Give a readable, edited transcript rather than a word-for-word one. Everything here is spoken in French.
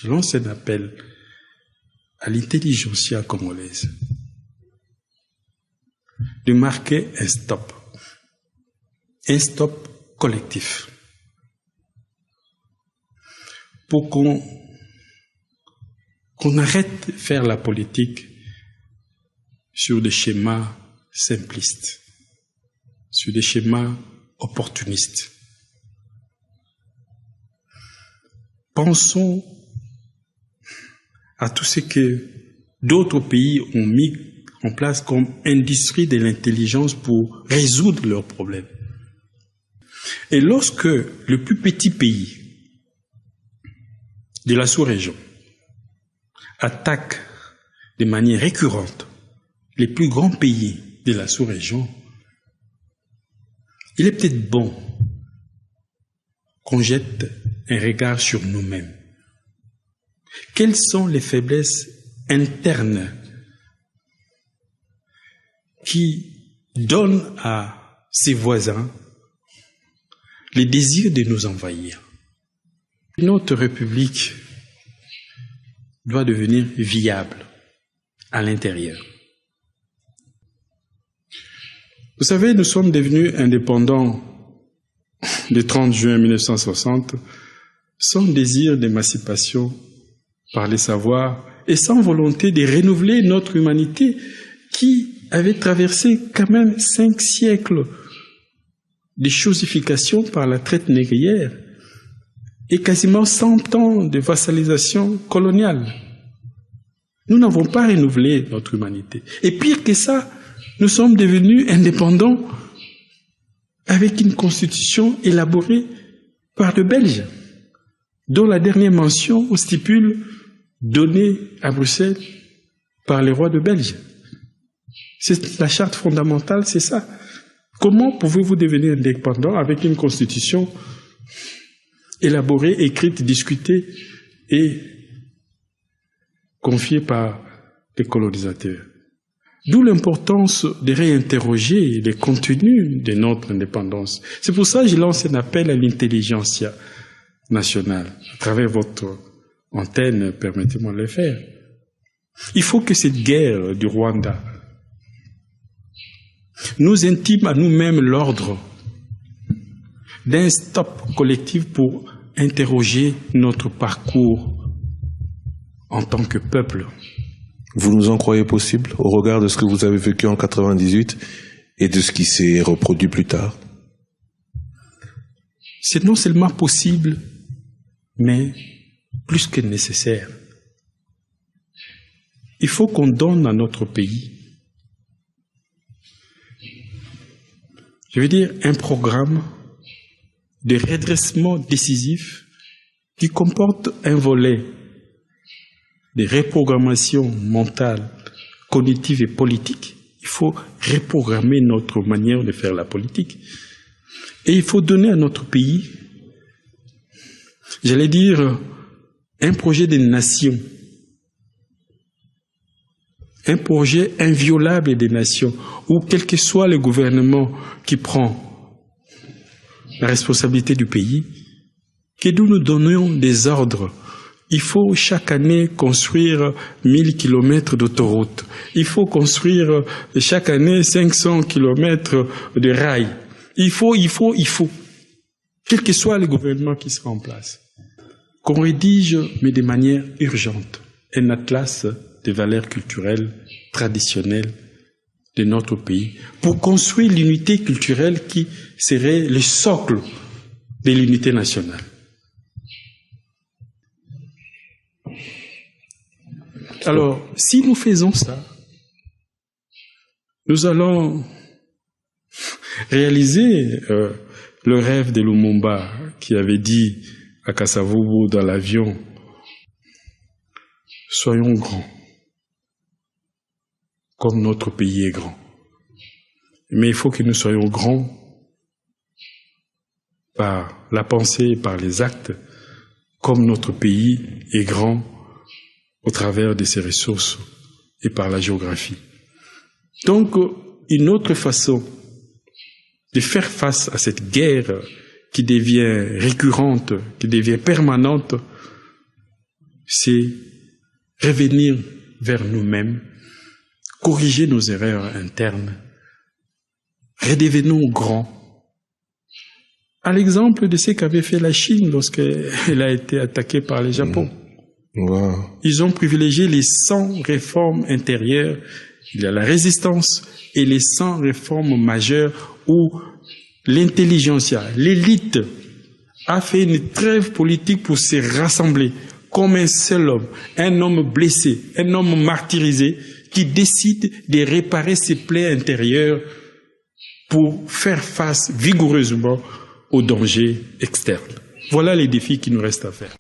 Je lance un appel à l'intelligentsia congolaise de marquer un stop collectif, pour qu'on arrête de faire la politique sur des schémas simplistes, sur des schémas opportunistes. Pensons à tout ce que d'autres pays ont mis en place comme industrie de l'intelligence pour résoudre leurs problèmes. Et lorsque le plus petit pays de la sous-région attaque de manière récurrente les plus grands pays de la sous-région, il est peut-être bon qu'on jette un regard sur nous-mêmes. Quelles sont les faiblesses internes qui donnent à ses voisins le désir de nous envahir? Notre République doit devenir viable à l'intérieur. Vous savez, nous sommes devenus indépendants le 30 juin 1960 sans désir d'émancipation par les savoirs et sans volonté de renouveler notre humanité qui avait traversé quand même 5 siècles de chosification par la traite négrière et quasiment 100 ans de vassalisation coloniale. Nous n'avons pas renouvelé notre humanité. Et pire que ça, nous sommes devenus indépendants avec une constitution élaborée par les Belges, dont la dernière mention stipule donnée à Bruxelles par les rois de Belge. C'est la charte fondamentale, c'est ça. Comment pouvez-vous devenir indépendant avec une constitution élaborée, écrite, discutée et confiée par les colonisateurs? D'où l'importance de réinterroger les contenus de notre indépendance. C'est pour ça que je lance un appel à l'intelligentsia nationale. À travers votre antenne, permettez-moi de le faire. Il faut que cette guerre du Rwanda nous intime à nous-mêmes l'ordre d'un stop collectif pour interroger notre parcours en tant que peuple. Vous nous en croyez possible au regard de ce que vous avez vécu en 98 et de ce qui s'est reproduit plus tard? C'est non seulement possible, mais plus que nécessaire. Il faut qu'on donne à notre pays, je veux dire, un programme de redressement décisif qui comporte un volet de reprogrammation mentale, cognitive et politique. Il faut reprogrammer notre manière de faire la politique. Et il faut donner à notre pays, j'allais dire, un projet de nation, un projet inviolable des nations, où quel que soit le gouvernement qui prend la responsabilité du pays, que nous donnions des ordres. Il faut chaque année construire 1000 kilomètres d'autoroute. Il faut construire chaque année 500 kilomètres de rails. Il faut. Quel que soit le gouvernement qui sera en place. Qu'on rédige, mais de manière urgente, un atlas des valeurs culturelles traditionnelles de notre pays pour construire l'unité culturelle qui serait le socle de l'unité nationale. Alors, si nous faisons ça, nous allons réaliser le rêve de Lumumba qui avait dit à Kasavubu dans l'avion, « Soyons grands, comme notre pays est grand. » Mais il faut que nous soyons grands par la pensée et par les actes, comme notre pays est grand au travers de ses ressources et par la géographie. Donc, une autre façon de faire face à cette guerre qui devient récurrente, qui devient permanente, c'est revenir vers nous-mêmes, corriger nos erreurs internes, redevenons grands. À l'exemple de ce qu'avait fait la Chine lorsqu'elle a été attaquée par le Japon. Wow. Ils ont privilégié les 100 réformes intérieures. Il y a la résistance et les 100 réformes majeures où l'intelligentsia, l'élite, a fait une trêve politique pour se rassembler comme un seul homme, un homme blessé, un homme martyrisé qui décide de réparer ses plaies intérieures pour faire face vigoureusement aux dangers externes. Voilà les défis qui nous restent à faire.